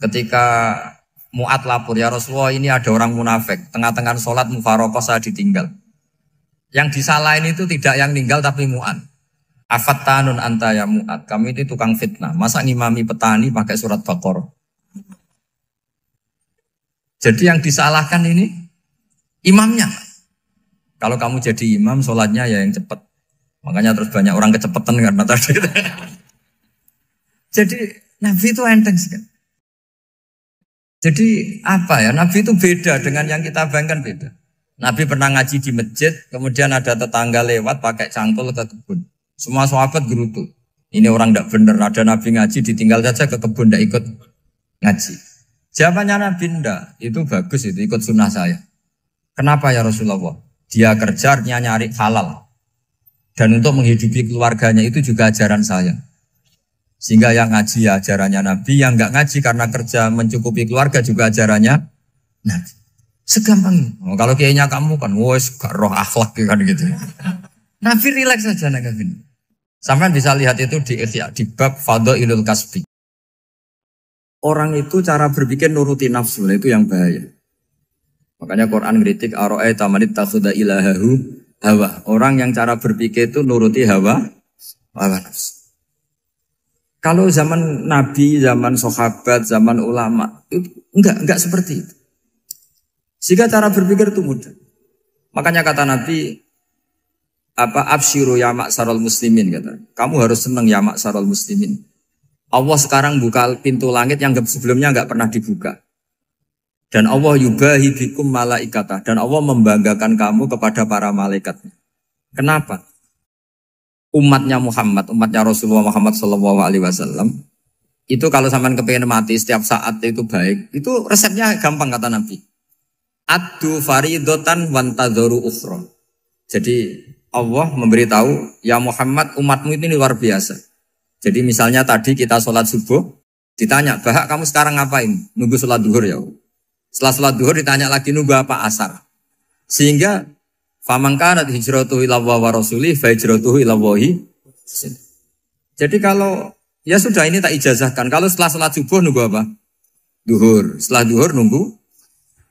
Ketika Mu'ad lapor, ya Rasulullah ini ada orang munafik, tengah-tengah sholat mufaroqah saya ditinggal. Yang disalahin itu tidak yang ninggal tapi Mu'ad. Afattanun anta ya Mu'ad, kami itu tukang fitnah. Masa ngimami petani pakai surat Baqarah? Jadi yang disalahkan ini imamnya. Kalau kamu jadi imam, sholatnya ya yang cepat. Makanya terus banyak orang kecepatan karena tadi. Jadi Nabi itu enteng sekali. Jadi apa ya, Nabi itu beda dengan yang kita bayangkan beda. Nabi pernah ngaji di masjid, kemudian ada tetangga lewat pakai cangkul ke kebun. Semua sahabat gerutu. Ini orang tidak benar, ada Nabi ngaji ditinggal saja ke kebun, tidak ikut ngaji. Jawabannya Nabi tidak, itu bagus, itu ikut sunnah saya. Kenapa ya Rasulullah? Dia kerjanya nyari halal. Dan untuk menghidupi keluarganya itu juga ajaran saya. Sehingga yang ngaji ya ajarannya Nabi, yang enggak ngaji karena kerja mencukupi keluarga juga ajarannya Nabi. Segampang ini. Oh, kalau kayaknya kamu kan, wes gak roh akhlak kan gitu. Nabi rileks saja Nabi. Sampai bisa lihat itu di bab Fadhailul Kasbi. Orang itu cara berpikir nuruti nafsu, itu yang bahaya. Makanya Quran kritik ara'aita man ittakhadha ilahahu hawa. Orang yang cara berpikir itu nuruti hawa nafsu. Kalau zaman Nabi, zaman sahabat, zaman ulama, itu enggak seperti itu. Sehingga cara berpikir itu mudah. Makanya kata Nabi, absyiru ya ma'sarul muslimin, kata. Kamu harus senang ya ma'sarul muslimin. Allah sekarang buka pintu langit yang sebelumnya enggak pernah dibuka. Dan Allah yubahi bikum malaikatah. Dan Allah membanggakan kamu kepada para malaikatnya. Kenapa? Umatnya Muhammad, umatnya Rasulullah Muhammad SAW, itu kalau sampean kepengen mati setiap saat itu baik, itu resepnya gampang kata Nabi. Addu faridotan wantadzoru ukhra. Jadi Allah memberitahu, ya Muhammad umatmu ini luar biasa. Jadi misalnya tadi kita sholat subuh, ditanya, Bahak kamu sekarang ngapain? Nunggu sholat duhur ya. Setelah sholat duhur ditanya lagi nunggu apa asar. Sehingga faman kanat hijratuhu ila Allah wa rasulih fa hijratuhu ila Allah. Jadi kalau ya sudah ini tak ijazahkan. Kalau setelah salat subuh nunggu apa? Duhur. Setelah duhur nunggu.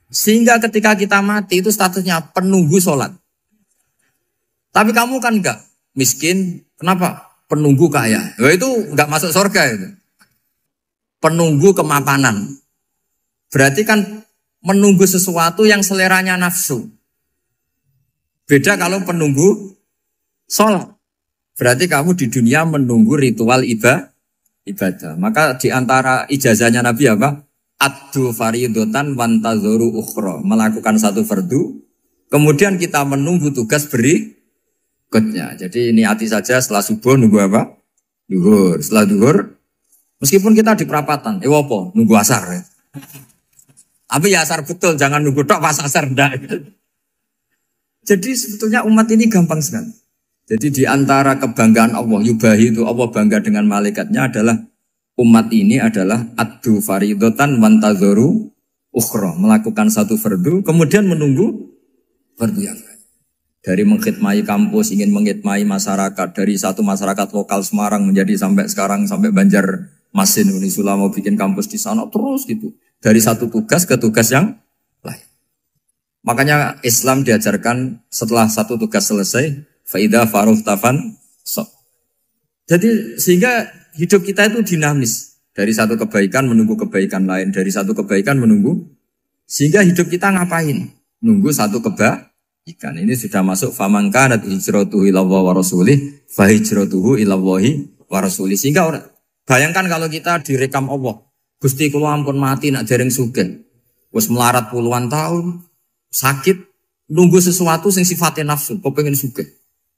Sehingga ketika kita mati itu statusnya penunggu salat. Tapi kamu kan enggak miskin. Kenapa? Penunggu kaya. Ya itu enggak masuk surga itu. Penunggu kemapanan. Berarti kan menunggu sesuatu yang seleranya nafsu. Beda kalau penunggu sholat. Berarti kamu di dunia menunggu ritual ibadah. Maka di antara ijazahnya Nabi apa? Addu faridotan wantadzoru ukhra. Melakukan satu fardu. Kemudian kita menunggu tugas berikutnya. Jadi niati saja setelah subuh nunggu apa? Duhur. Setelah duhur, meskipun kita di perapatan. Apa? Nunggu asar. Ya. Tapi ya asar betul. Jangan nunggu tok pas asar. Enggak. Jadi sebetulnya umat ini gampang sekali. Jadi di antara kebanggaan Allah, yubahi itu Allah bangga dengan malaikatnya adalah umat ini adalah addu faridotan wantadzoru ukhra. Melakukan satu fardu, kemudian menunggu fardu yang lain. Dari mengkhidmati kampus, ingin mengkhidmati masyarakat. Dari satu masyarakat lokal Semarang menjadi sampai sekarang, sampai Banjarmasin. Unisula mau bikin kampus di sana, terus gitu. Dari satu tugas ke tugas yang lain. Makanya Islam diajarkan setelah satu tugas selesai, faida faruh tafan sok. Jadi sehingga hidup kita itu dinamis. Dari satu kebaikan menunggu kebaikan lain, dari satu kebaikan menunggu. Sehingga hidup kita ngapain? Nunggu satu kebaikan. Ini sudah masuk faman kanat hijratuhu ila Allah wa rasulih, fa hijratuhu ila Allah wa rasulih. Sehingga bayangkan kalau kita direkam Allah, Gusti kula ampun mati nak dereng sugih. Wis melarat puluhan tahun. Sakit, nunggu sesuatu sing sifatnya nafsu, kok pengen sugih.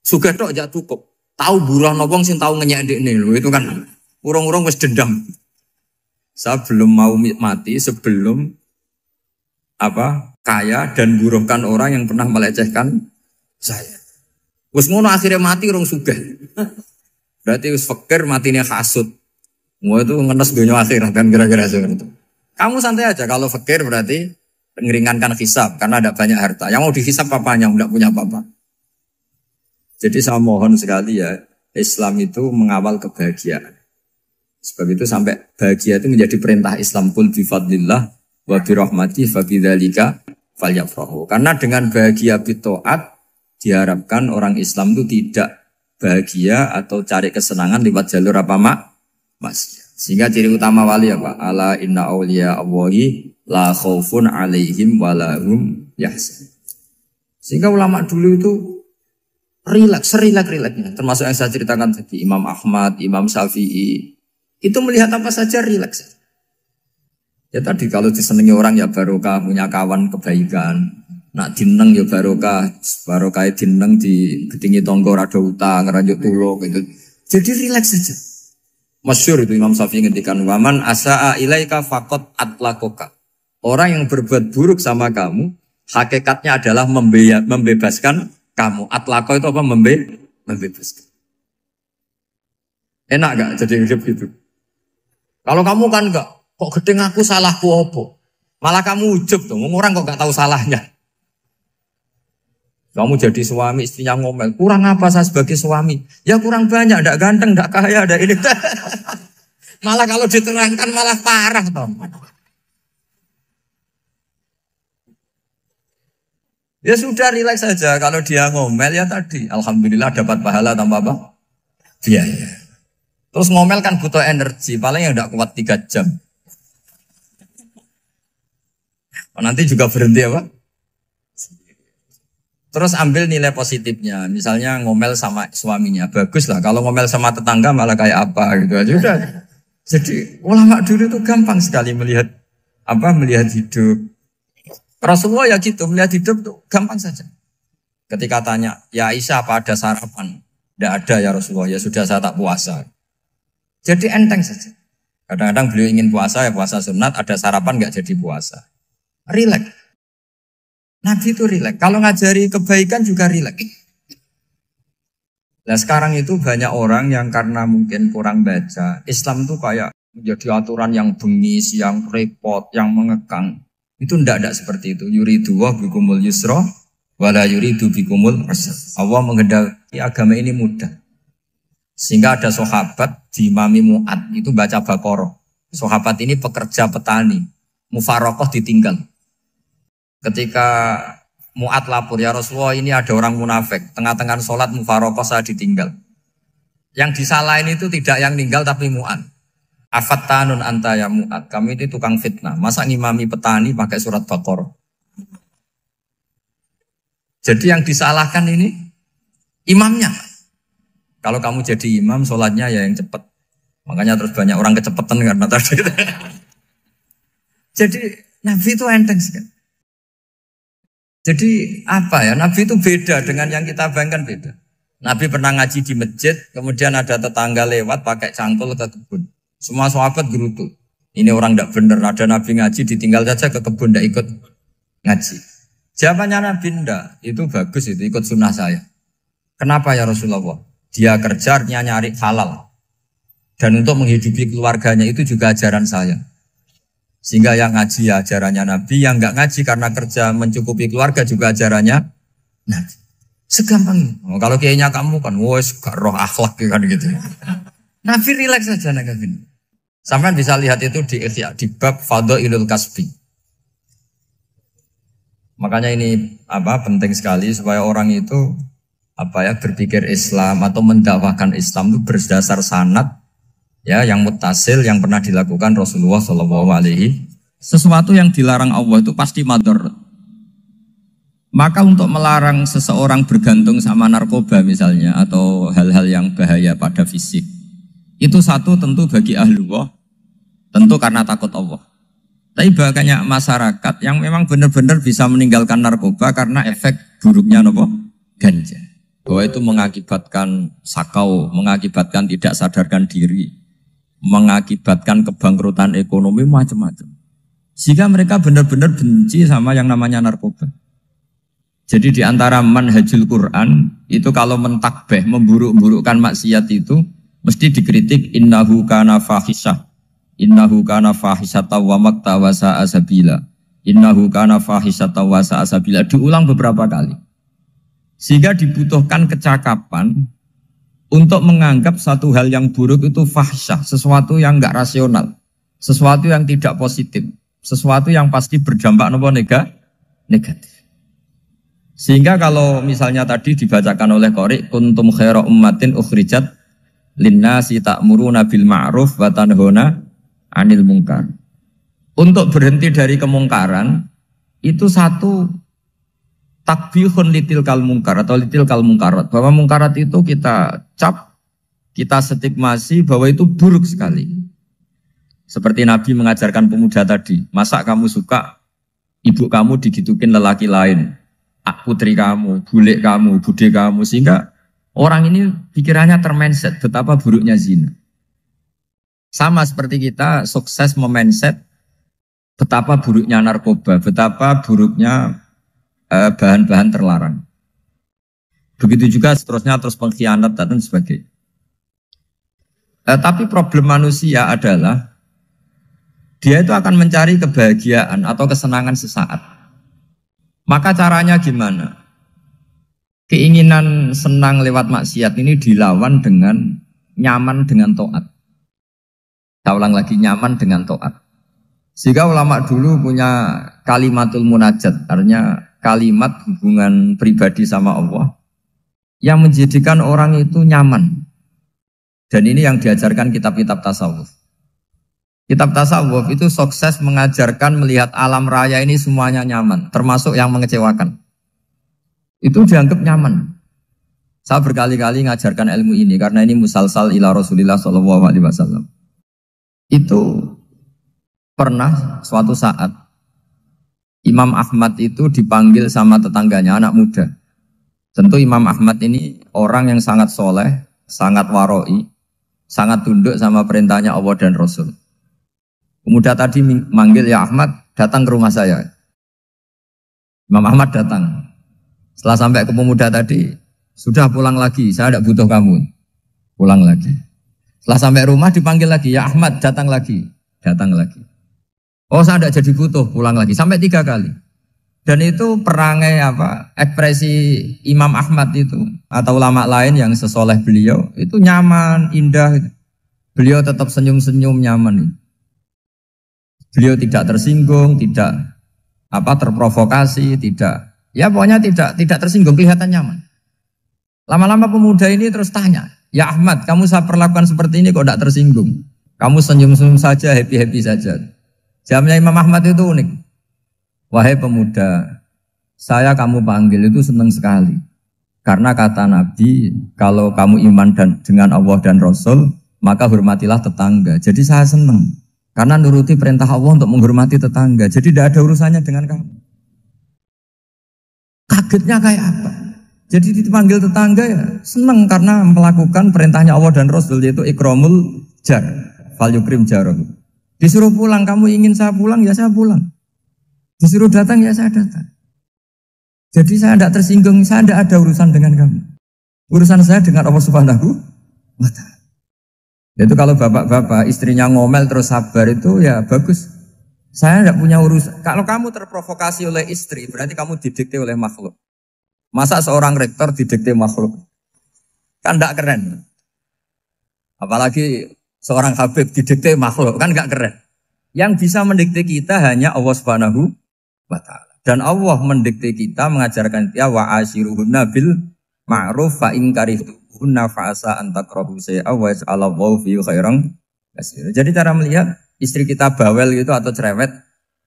Sugih tok aja cukup. Tahu buruh wong sing tahu ngenyek ndekne lho, itu kan urung-urung wis dendam. Saya belum mau mati sebelum kaya dan buruhkan orang yang pernah melecehkan saya. Wis ngono akhirnya mati urung sugih. Berarti wis fakir matine hasud. Mau itu ngenes dunia akhirat kan kira-kira seperti itu. Kamu santai aja kalau fakir berarti meringankan hisab karena ada banyak harta. Yang mau dihisab papanya, tidak punya apa-apa. Jadi saya mohon sekali ya, Islam itu mengawal kebahagiaan. Sebab itu sampai bahagia itu menjadi perintah Islam, qul bi fadlillah wa bi rahmatihi fa bidzalika falyafrahu. Karena dengan bahagia bi taat diharapkan orang Islam itu tidak bahagia atau cari kesenangan lewat jalur apa maksiat. Sehingga ciri utama wali apa? Ala inna awliya Allahi la khaufun alaihim wa lahum yahzanun. Sehingga ulama dulu itu rileks-rileksnya. Termasuk yang saya ceritakan tadi, Imam Ahmad, Imam Syafi'i. Itu melihat apa saja rileks. Ya tadi kalau disenangi orang ya barokah, punya kawan kebaikan. Nak dineng ya barokah dineng di gedingi tonggo rada utang, ranjuk tulung gitu. Jadi rileks saja. Masyhur itu Imam Syafi'i ngendikan, waman asaa ilaika faqat atlakoka. Orang yang berbuat buruk sama kamu, hakikatnya adalah membebaskan kamu. Atlako itu apa? Membebaskan. Enak gak jadi hidup gitu? Kalau kamu kan enggak, kok gedeng aku salahku apa? Malah kamu ujub tuh, orang kok gak tahu salahnya. Kamu jadi suami, istrinya ngomel, kurang apa saya sebagai suami? Ya kurang banyak, enggak ganteng, enggak kaya, enggak ini. Malah kalau diterangkan malah parah toh. Ya sudah rileks saja, kalau dia ngomel ya tadi, alhamdulillah dapat pahala tanpa apa? Biaya. Terus ngomel kan butuh energi, paling yang enggak kuat 3 jam. Nanti juga berhenti apa? Terus ambil nilai positifnya, misalnya ngomel sama suaminya, bagus lah. Kalau ngomel sama tetangga malah kayak apa gitu aja udah. Jadi ulama dulu itu gampang sekali melihat hidup. Rasulullah ya gitu, melihat hidup tuh gampang saja. Ketika tanya, ya Aisyah apa ada sarapan? Tidak ada ya Rasulullah, ya sudah saya tak puasa. Jadi enteng saja. Kadang-kadang beliau ingin puasa ya puasa sunat, ada sarapan nggak jadi puasa. Rileks. Nabi itu rileks. Kalau ngajari kebaikan juga rileks. Nah sekarang itu banyak orang yang karena mungkin kurang baca, Islam itu kayak menjadi aturan yang bengis, yang repot, yang mengekang. Itu tidak seperti itu. Yuridu wa bikumul yusra, wala yuridu bikumul usra. Allah menghendaki agama ini mudah. Sehingga ada sahabat di Imami Mu'ad itu baca Baqarah. Sahabat ini pekerja petani, mufarokoh ditinggal. Ketika Mu'ad lapor, ya Rasulullah ini ada orang munafik, tengah-tengah sholat mufarokoh saya ditinggal. Yang disalahin itu tidak yang tinggal tapi Mu'ad. Afattanun anta ya Mu'ad, kami itu tukang fitnah. Masa ngimami petani pakai surat Baqarah? Jadi yang disalahkan ini imamnya. Kalau kamu jadi imam, sholatnya ya yang cepat. Makanya terus banyak orang kecepatan karena tadi. Jadi Nabi itu enteng sekali. Jadi apa ya, Nabi itu beda dengan yang kita bayangkan beda. Nabi pernah ngaji di masjid, kemudian ada tetangga lewat pakai cangkul ke kebun. Semua sahabat gerutu. Ini orang tidak benar, ada Nabi ngaji ditinggal saja ke kebun, tidak ikut ngaji. Jawabannya Nabi tidak, itu bagus itu, ikut sunnah saya. Kenapa ya Rasulullah? Dia kerja nyari halal. Dan untuk menghidupi keluarganya itu juga ajaran saya. Sehingga yang ngaji ya ajarannya Nabi, yang enggak ngaji karena kerja mencukupi keluarga juga ajarannya Nabi. Segampang ini. Oh, kalau kayaknya kamu kan, wes gak roh akhlak kan gitu. Nabi rileks saja Nabi. Sampai bisa lihat itu di bab Fadhailul Kasbi. Makanya ini penting sekali supaya orang itu berpikir Islam atau mendakwakan Islam itu berdasar sanad. Ya, yang mutasil yang pernah dilakukan Rasulullah SAW. Sesuatu yang dilarang Allah itu pasti mador. Maka untuk melarang seseorang bergantung sama narkoba misalnya atau hal-hal yang bahaya pada fisik, itu satu tentu bagi ahlullah, tentu karena takut Allah. Tapi banyak masyarakat yang memang benar-benar bisa meninggalkan narkoba karena efek buruknya ganja. Bahwa itu mengakibatkan sakau, mengakibatkan tidak sadarkan diri, mengakibatkan kebangkrutan ekonomi macam-macam. Sehingga mereka benar-benar benci sama yang namanya narkoba. Jadi di antara manhajul Quran itu kalau mentakbih, memburuk-burukkan maksiat itu mesti dikritik innahu kana fahisyah. Innahu kana fahisyata wa maqta wa sa'a sabila. Innahu kana fahisyata wa sa'a sabila. Diulang beberapa kali. Sehingga dibutuhkan kecakapan untuk menganggap satu hal yang buruk itu fahsyah, sesuatu yang enggak rasional, sesuatu yang tidak positif, sesuatu yang pasti berdampak negatif. Sehingga kalau misalnya tadi dibacakan oleh Qori, kuntum khaira ummatin ukhrijat linnasi ta'muruna bil ma'ruf wa tanhauna 'anil munkar. Untuk berhenti dari kemungkaran itu satu takbihun litil kal munkar atau litil kal munkarat, bahwa munkarat itu kita cap, kita stigmasi bahwa itu buruk sekali. Seperti Nabi mengajarkan pemuda tadi, masa kamu suka ibu kamu digitukin lelaki lain, putri kamu, bule kamu, bude kamu, sehingga orang ini pikirannya termindset betapa buruknya zina. Sama seperti kita sukses memindset betapa buruknya narkoba, betapa buruknya bahan-bahan terlarang. Begitu juga seterusnya, terus pengkhianat dan sebagainya. Tapi problem manusia adalah dia itu akan mencari kebahagiaan atau kesenangan sesaat. Maka caranya gimana? Keinginan senang lewat maksiat ini dilawan dengan nyaman dengan taat. Saya ulang lagi, nyaman dengan taat. Sehingga ulama dulu punya kalimatul munajat, artinya kalimat hubungan pribadi sama Allah yang menjadikan orang itu nyaman. Dan ini yang diajarkan kitab-kitab tasawuf. Kitab tasawuf itu sukses mengajarkan melihat alam raya ini semuanya nyaman, termasuk yang mengecewakan. Itu dianggap nyaman. Saya berkali-kali mengajarkan ilmu ini karena ini musalsal ila Rasulillah SAW. Itu pernah suatu saat Imam Ahmad itu dipanggil sama tetangganya, anak muda. Tentu Imam Ahmad ini orang yang sangat soleh, sangat waroi, sangat tunduk sama perintahnya Allah dan Rasul. Pemuda tadi manggil, ya Ahmad, datang ke rumah saya. Imam Ahmad datang. Setelah sampai ke pemuda tadi, sudah pulang lagi, saya tidak butuh kamu. Pulang lagi. Setelah sampai rumah dipanggil lagi, ya Ahmad, datang lagi. Datang lagi. Oh, saya tidak jadi butuh, pulang lagi. Sampai 3 kali. Dan itu perangai ekspresi Imam Ahmad itu atau ulama lain yang sesoleh beliau itu nyaman, indah. Beliau tetap senyum-senyum nyaman. Beliau tidak tersinggung, tidak terprovokasi, tidak, ya pokoknya tidak tersinggung, kelihatan nyaman. Lama-lama pemuda ini terus tanya, ya Ahmad, kamu saya perlakukan seperti ini kok tidak tersinggung? Kamu senyum-senyum saja, happy-happy saja. Jawabnya Imam Ahmad itu unik. Wahai pemuda, saya kamu panggil itu senang sekali. Karena kata Nabi, kalau kamu iman dengan Allah dan Rasul, maka hormatilah tetangga. Jadi saya senang. Karena nuruti perintah Allah untuk menghormati tetangga. Jadi tidak ada urusannya dengan kamu. Kagetnya kayak apa? Jadi dipanggil tetangga ya senang karena melakukan perintahnya Allah dan Rasul, yaitu ikramul jar, fal yukrim jarum. Disuruh pulang, kamu ingin saya pulang, ya saya pulang. Disuruh datang, ya saya datang. Jadi saya tidak tersinggung, saya tidak ada urusan dengan kamu. Urusan saya dengan Allah Subhanahu wa Ta'ala. Itu kalau bapak-bapak istrinya ngomel terus sabar itu ya bagus. Saya tidak punya urusan. Kalau kamu terprovokasi oleh istri, berarti kamu didikte oleh makhluk. Masa seorang rektor didikte makhluk? Kan tidak keren. Apalagi seorang Habib didikte makhluk, kan gak keren. Yang bisa mendikte kita hanya Allah Subhanahu wa Ta'ala. Dan Allah mendikte kita, mengajarkan kita wa ashiruhunna bil ma'ruf fa in karihtuhunna fa asa an takrahu shay'an wa yaj'alallahu fi khairan katsira. Jadi cara melihat istri kita bawel gitu atau cerewet,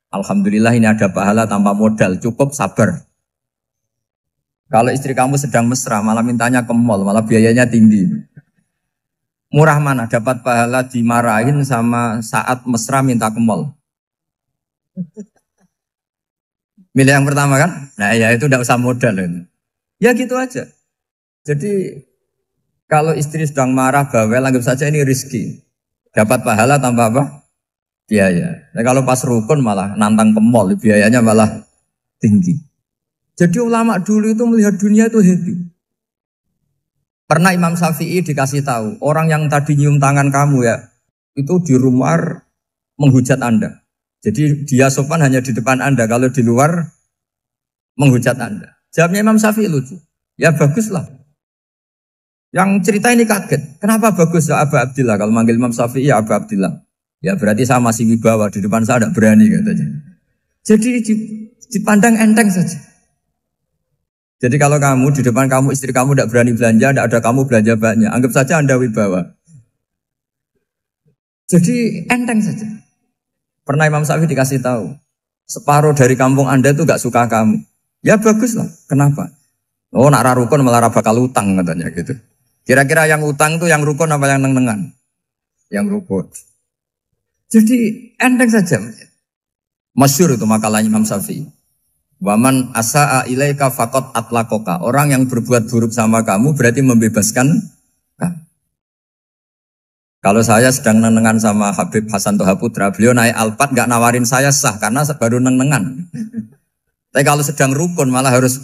alhamdulillah ini ada pahala tanpa modal, cukup sabar. Kalau istri kamu sedang mesra, malah mintanya ke mall, malah biayanya tinggi. Murah mana dapat pahala dimarahin sama saat mesra minta ke mall? Milih yang pertama kan? Nah ya itu tidak usah modal. Ya gitu aja. Jadi kalau istri sedang marah, bawel, anggap saja ini rezeki. Dapat pahala tanpa apa? Biaya. Nah, kalau pas rukun malah nantang ke mall, biayanya malah tinggi. Jadi ulama dulu itu melihat dunia itu happy. Pernah Imam Syafi'i dikasih tahu, orang yang tadi nyium tangan kamu ya, itu di rumah menghujat Anda. Jadi dia sopan hanya di depan Anda, kalau di luar menghujat Anda. Jawabnya Imam Syafi'i lucu. Ya baguslah. Yang cerita ini kaget. Kenapa bagus ya Aba Abdillah? Kalau manggil Imam Syafi'i ya Aba Abdillah. Ya berarti saya masih wibawa. Di depan saya tidak berani katanya. Jadi dipandang enteng saja. Jadi kalau kamu di depan kamu istri kamu tidak berani belanja, tidak ada kamu belanja banyak. Anggap saja Anda wibawa. Jadi enteng saja. Pernah Imam Syafi'i dikasih tahu. Separuh dari kampung Anda itu gak suka kamu. Ya bagus lah. Kenapa? Oh nak rukun malah bakal utang katanya gitu. Kira-kira yang utang tuh yang rukun apa yang neng-nengan? Yang rukun. Jadi enteng saja. Masyhur itu makalahnya Imam Syafi'i. Waman asa'a ilaika faqad atlaqaka. Orang yang berbuat buruk sama kamu berarti membebaskan kamu. Kalau saya sedang nenengan sama Habib Hasan Toha Putra, beliau naik Alphard gak nawarin saya sah karena baru nenengan. Tapi kalau sedang rukun malah harus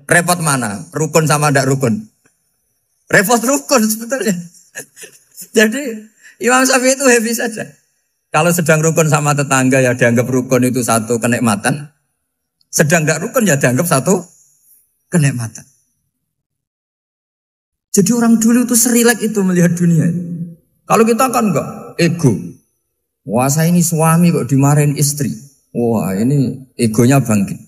repot mana? Rukun sama ndak rukun? Repot rukun sebetulnya. Jadi Imam Syafi'i itu happy saja. Kalau sedang rukun sama tetangga ya dianggap rukun itu satu kenikmatan. Sedang ndak rukun ya dianggap satu kenikmatan. Jadi orang dulu itu serilek itu melihat dunia. Kalau kita kan enggak, ego. Wah saya ini suami kok dimarahin istri. Wah ini egonya bangkit.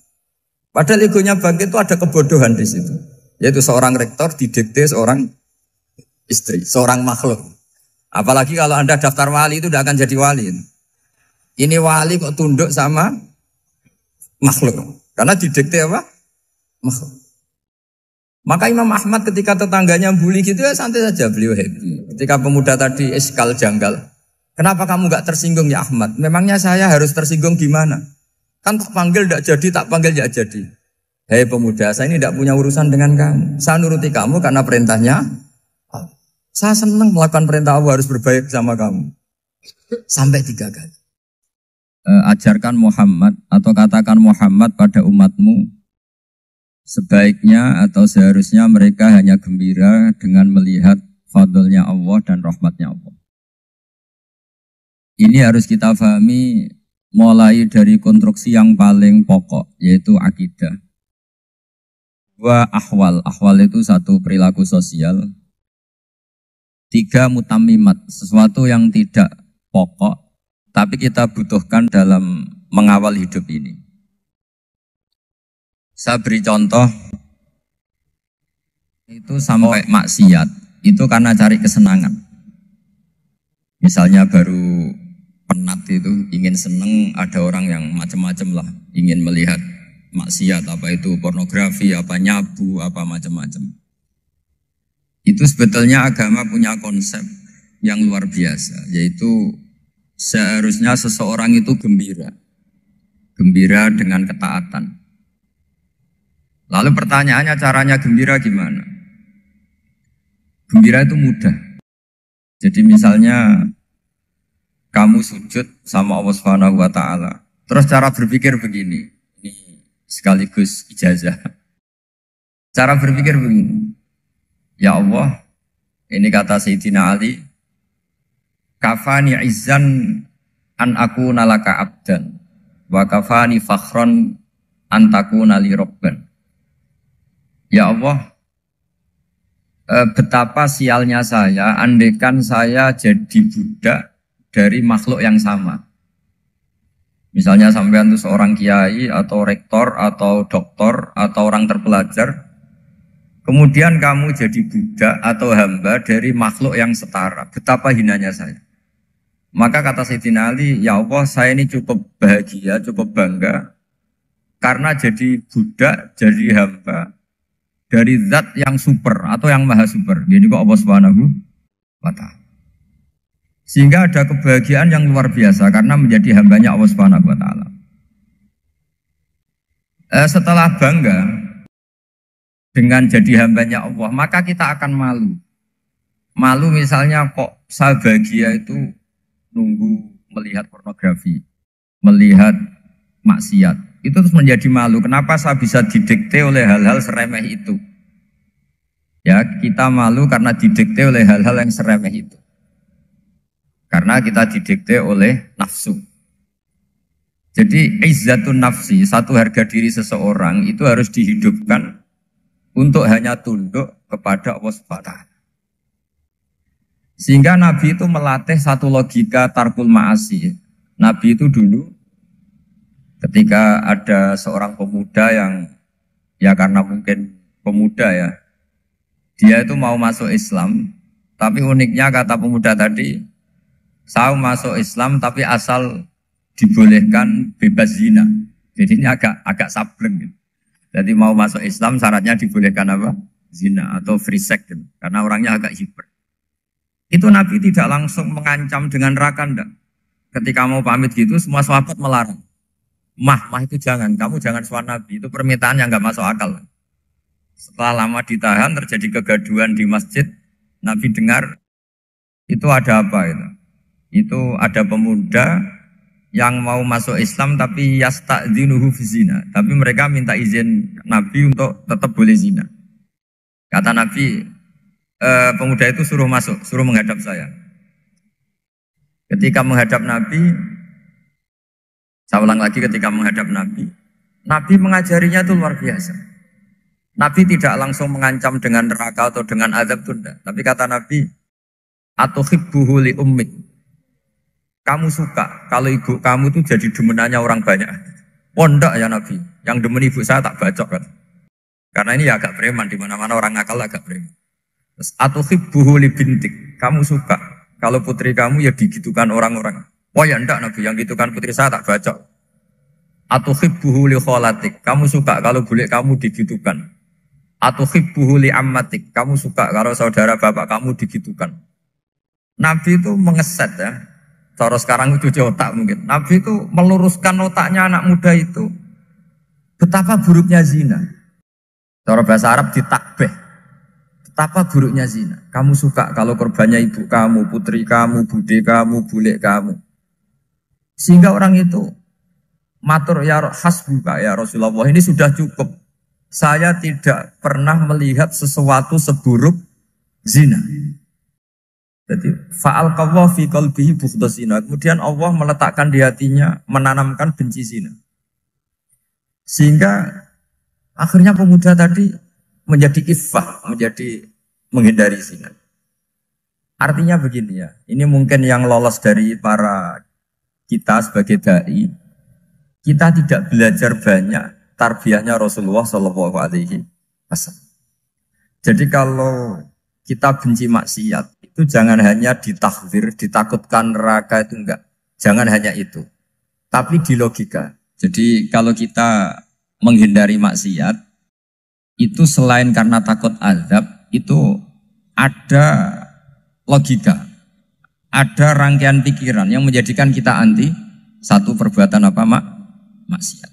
Padahal egonya bangkit itu ada kebodohan di situ. Yaitu seorang rektor didikte seorang istri, seorang makhluk. Apalagi kalau Anda daftar wali itu tidak akan jadi wali. Ini wali kok tunduk sama makhluk. Karena didikte apa? Makhluk. Maka Imam Ahmad ketika tetangganya bully gitu ya santai saja beliau happy. Ketika pemuda tadi eskal janggal. Kenapa kamu gak tersinggung ya Ahmad? Memangnya saya harus tersinggung gimana? Kan tak panggil tidak jadi, tak panggil tidak jadi. Hei pemuda, saya ini tidak punya urusan dengan kamu. Saya nuruti kamu karena perintahnya. Saya senang melakukan perintah Allah harus berbaik sama kamu. Sampai 3 kali. Ajarkan Muhammad atau katakan Muhammad pada umatmu. Sebaiknya atau seharusnya mereka hanya gembira dengan melihat fadlnya Allah dan rahmatnya Allah. Ini harus kita pahami mulai dari konstruksi yang paling pokok, yaitu akidah. 2 ahwal. Ahwal itu 1 perilaku sosial. 3 mutammimat, sesuatu yang tidak pokok, tapi kita butuhkan dalam mengawal hidup ini. Saya beri contoh, itu sampai maksiat, itu karena cari kesenangan. Misalnya baru penat itu, ingin seneng, ada orang yang macam-macam lah, ingin melihat maksiat, apa itu pornografi, apa nyabu, apa macam-macam. Itu sebetulnya agama punya konsep yang luar biasa, yaitu seharusnya seseorang itu gembira. Gembira dengan ketaatan. Lalu pertanyaannya caranya gembira gimana? Gembira itu mudah. Jadi misalnya kamu sujud sama Allah Subhanahu wa taala. Terus cara berpikir begini. Ini sekaligus ijazah. Cara berpikir begini. Ya Allah, ini kata Sayyidina Ali, kafani izzan an akuna laka abdan wa kafani fakhron an takuna li rabban. Ya Allah, betapa sialnya saya andaikan saya jadi budak dari makhluk yang sama. Misalnya sampean itu seorang kiai atau rektor atau doktor atau orang terpelajar, kemudian kamu jadi budak atau hamba dari makhluk yang setara. Betapa hinanya saya. Maka kata Sayyidina Ali, ya Allah saya ini cukup bahagia, cukup bangga karena jadi budak, jadi hamba dari zat yang super atau yang maha super. Jadi kok Allah Subhanahu wa ta'ala. Sehingga ada kebahagiaan yang luar biasa karena menjadi hambanya Allah Subhanahu wa ta'ala. Setelah bangga dengan jadi hambanya Allah, maka kita akan malu. Malu misalnya kok saya bahagia itu nunggu melihat pornografi, melihat maksiat. Itu terus menjadi malu. Kenapa saya bisa didikte oleh hal-hal seremeh itu? Ya, kita malu karena didikte oleh hal-hal yang seremeh itu. Karena kita didikte oleh nafsu. Jadi izzatun nafsi, satu harga diri seseorang itu harus dihidupkan untuk hanya tunduk kepada Allah Subhanahu wa Ta'ala. Sehingga Nabi itu melatih satu logika tarkul ma'asi. Nabi itu dulu ketika ada seorang pemuda yang ya karena mungkin pemuda ya, dia itu mau masuk Islam, tapi uniknya kata pemuda tadi, saya masuk Islam tapi asal dibolehkan bebas zina. Jadi ini agak sableng gitu. Jadi mau masuk Islam syaratnya dibolehkan apa? Zina atau free sex gitu. Karena orangnya agak hiper. Itu Nabi tidak langsung mengancam dengan neraka enggak. Ketika mau pamit gitu semua sahabat melarang. Mah itu jangan, kamu jangan suan Nabi. Itu permintaan yang enggak masuk akal. Setelah lama ditahan terjadi kegaduhan di masjid, Nabi dengar itu ada apa itu? Itu ada pemuda yang mau masuk Islam tapi yasta'dzinuhu fi zina. Tapi mereka minta izin Nabi untuk tetap boleh zina. Kata Nabi, pemuda itu suruh masuk, suruh menghadap saya. Ketika menghadap Nabi, saya ulang lagi ketika menghadap Nabi, Nabi mengajarinya itu luar biasa. Nabi tidak langsung mengancam dengan neraka atau dengan azab tunda. Tapi kata Nabi, atuhibbuhu li ummik. Kamu suka kalau ibu kamu itu jadi demenannya orang banyak. Oh enggak ya Nabi, yang demen ibu saya tak bacok kan. Karena ini ya agak preman, di mana-mana orang nakal agak preman. Terus atuhibbuhu li bintik. Kamu suka kalau putri kamu ya digitukan orang-orang. Oh ya enggak Nabi, yang gitukan putri saya tak bacok. Atuhibbuhu li kholatik. Kamu suka kalau bule kamu digitukan. Atuhibbuhu li ammatik. Kamu suka kalau saudara bapak kamu digitukan. Nabi itu mengeset ya. Cara sekarang itu otak mungkin. Nabi itu meluruskan otaknya anak muda itu. Betapa buruknya zina. Cara bahasa Arab ditakbih. Betapa buruknya zina. Kamu suka kalau korbannya ibu kamu, putri kamu, bude kamu, bule kamu. Sehingga orang itu matur ya hasbuka ya Rasulullah, ini sudah cukup. Saya tidak pernah melihat sesuatu seburuk zina. Jadi fa'al qawwa fi qalbihi bughdha zina. Kemudian Allah meletakkan di hatinya, menanamkan benci zina. Sehingga akhirnya pemuda tadi menjadi iffah, menjadi menghindari zina. Artinya begini ya, ini mungkin yang lolos dari para kita sebagai dai, kita tidak belajar banyak tarbiyahnya Rasulullah Shallallahu Alaihi Wasallam. Jadi kalau kita benci maksiat, itu jangan hanya ditahdzir, ditakutkan neraka itu enggak. Jangan hanya itu. Tapi di logika. Jadi kalau kita menghindari maksiat, itu selain karena takut azab, itu ada logika. Ada rangkaian pikiran yang menjadikan kita anti satu perbuatan apa maksiat.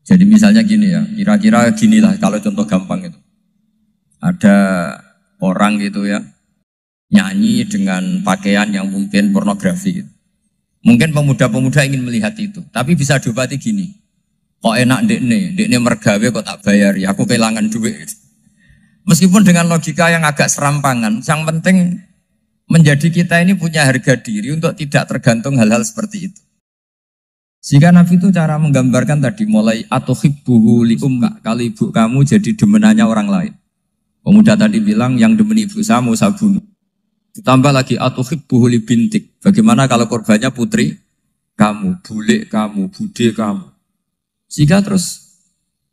Jadi misalnya gini ya, kira-kira ginilah kalau contoh gampang itu. Ada orang gitu ya, nyanyi dengan pakaian yang mungkin pornografi gitu. Mungkin pemuda-pemuda ingin melihat itu, tapi bisa diobati gini. Kok enak dekne mergawe kok tak bayar ya, aku kehilangan duit. Meskipun dengan logika yang agak serampangan, yang penting menjadi kita ini punya harga diri untuk tidak tergantung hal-hal seperti itu. Sehingga Nabi itu cara menggambarkan tadi mulai atuhibbuhu li ummik, kalau ibu kamu jadi demenannya orang lain. Pemuda tadi bilang yang demen ibu saya mau saya bunuh. Ditambah lagi atuhibbuhu li bintik. Bagaimana kalau korbannya putri kamu, bule kamu, bude kamu. Sehingga terus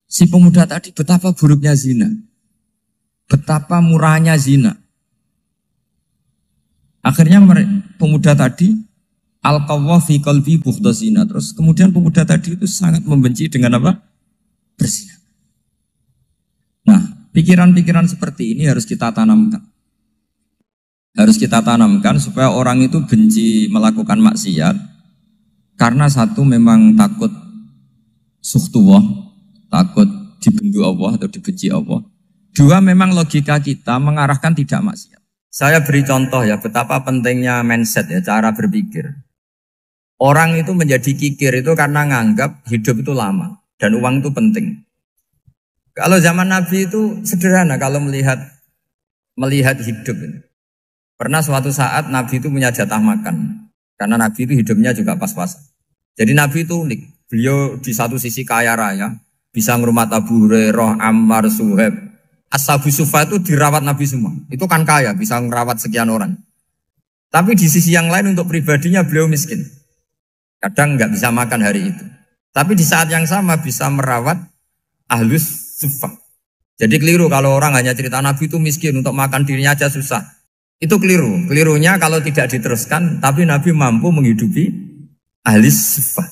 si pemuda tadi betapa buruknya zina. Betapa murahnya zina. Akhirnya pemuda tadi al-qawwa fi qalbi bughdha zina. Terus kemudian pemuda tadi itu sangat membenci dengan apa? Berzina. Nah, pikiran-pikiran seperti ini harus kita tanamkan. Harus kita tanamkan supaya orang itu benci melakukan maksiat. Karena satu memang takut suhtullah, takut dibendu Allah atau dibenci Allah. Dua memang logika kita mengarahkan tidak maksiat. Saya beri contoh ya betapa pentingnya mindset ya, cara berpikir. Orang itu menjadi kikir itu karena nganggap hidup itu lama dan uang itu penting. Kalau zaman Nabi itu sederhana kalau melihat hidup. Pernah suatu saat Nabi itu punya jatah makan. Karena Nabi itu hidupnya juga pas-pasan. Jadi Nabi itu unik. Beliau di satu sisi kaya raya, bisa ngurmat Abu Hurairah, Ammar, Suhaib, Ashabu Sufa itu dirawat Nabi semua. Itu kan kaya, bisa merawat sekian orang. Tapi di sisi yang lain untuk pribadinya beliau miskin. Kadang nggak bisa makan hari itu. Tapi di saat yang sama bisa merawat Ahlus Sufa. Jadi keliru kalau orang hanya cerita Nabi itu miskin, untuk makan dirinya aja susah. Itu keliru. Kelirunya kalau tidak diteruskan, tapi Nabi mampu menghidupi Ahlus Sufa.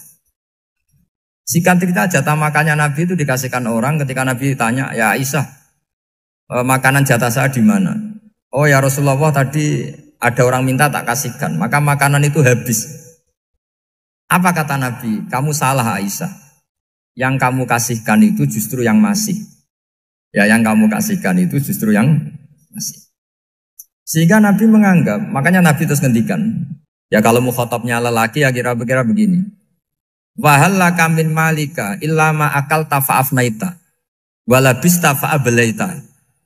Singkat cerita jatah makannya Nabi itu dikasihkan orang ketika Nabi tanya, ya Aisyah, makanan jatah saya di mana? Oh ya Rasulullah, tadi ada orang minta tak kasihkan, maka makanan itu habis. Apa kata Nabi? Kamu salah Aisyah. Yang kamu kasihkan itu justru yang masih. Ya yang kamu kasihkan itu justru yang masih. Sehingga Nabi menganggap, makanya Nabi terus ngendikan. Ya kalau mukhatabnya lelaki ya kira-kira begini. Wahallaka min malika illa ma akalta fa'afnaita walabista fa'ablaita.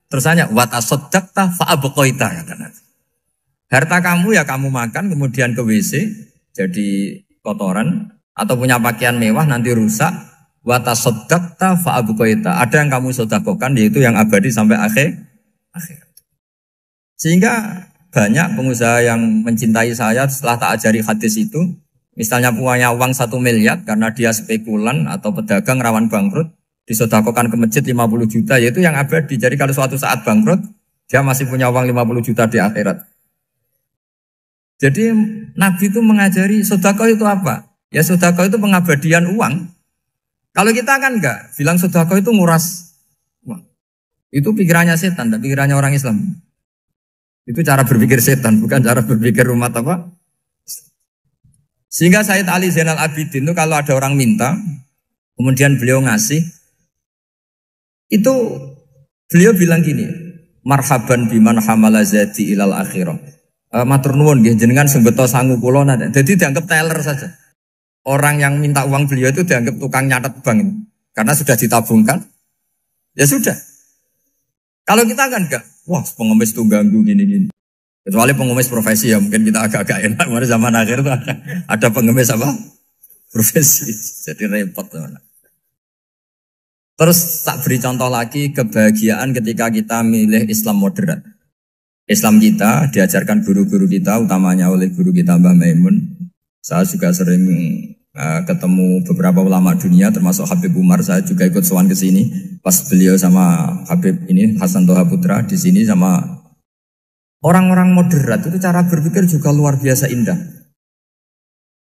Terusannya watasaddaqta fa'abqaita kata Nabi. Harta kamu ya kamu makan kemudian ke WC jadi kotoran atau punya pakaian mewah nanti rusak. Watasaddaqta fa'abqaita. Ada yang kamu sedekahkan yaitu yang abadi sampai akhir. Sehingga banyak pengusaha yang mencintai saya setelah tak ajari hadis itu. Misalnya punya uang 1 miliar karena dia spekulan atau pedagang rawan bangkrut, disedekahkan ke masjid 50 juta, yaitu yang abadi. Jadi kalau suatu saat bangkrut, dia masih punya uang 50 juta di akhirat. Jadi Nabi itu mengajari sedekah itu apa? Ya sedekah itu pengabadian uang. Kalau kita kan enggak, bilang sedekah itu nguras uang. Itu pikirannya setan, dan pikirannya orang Islam. Itu cara berpikir setan, bukan cara berpikir umat apa? Sehingga Sayyid Ali Zainal Abidin itu kalau ada orang minta, kemudian beliau ngasih, itu beliau bilang gini, marhaban biman hamala zati ilal akhirah. Matur nuwun nggih jenengan sing beto sangu kula nate. Jadi dianggap teller saja. Orang yang minta uang beliau itu dianggap tukang nyatet bank ini. Karena sudah ditabungkan. Ya sudah. Kalau kita kan enggak, wah pengemis tuh ganggu gini-gini. Kecuali pengemis profesi ya mungkin kita agak-agak enak. Mari zaman akhir itu ada pengemis apa? Profesi. Jadi repot teman. Terus tak beri contoh lagi kebahagiaan ketika kita milih Islam moderat. Islam kita diajarkan guru-guru kita, utamanya oleh guru kita Mbah Maimun. Saya juga sering ketemu beberapa ulama dunia, termasuk Habib Umar. Saya juga ikut sowan ke sini pas beliau sama Habib ini Hasan Toha Putra di sini sama. Orang-orang moderat itu cara berpikir juga luar biasa indah.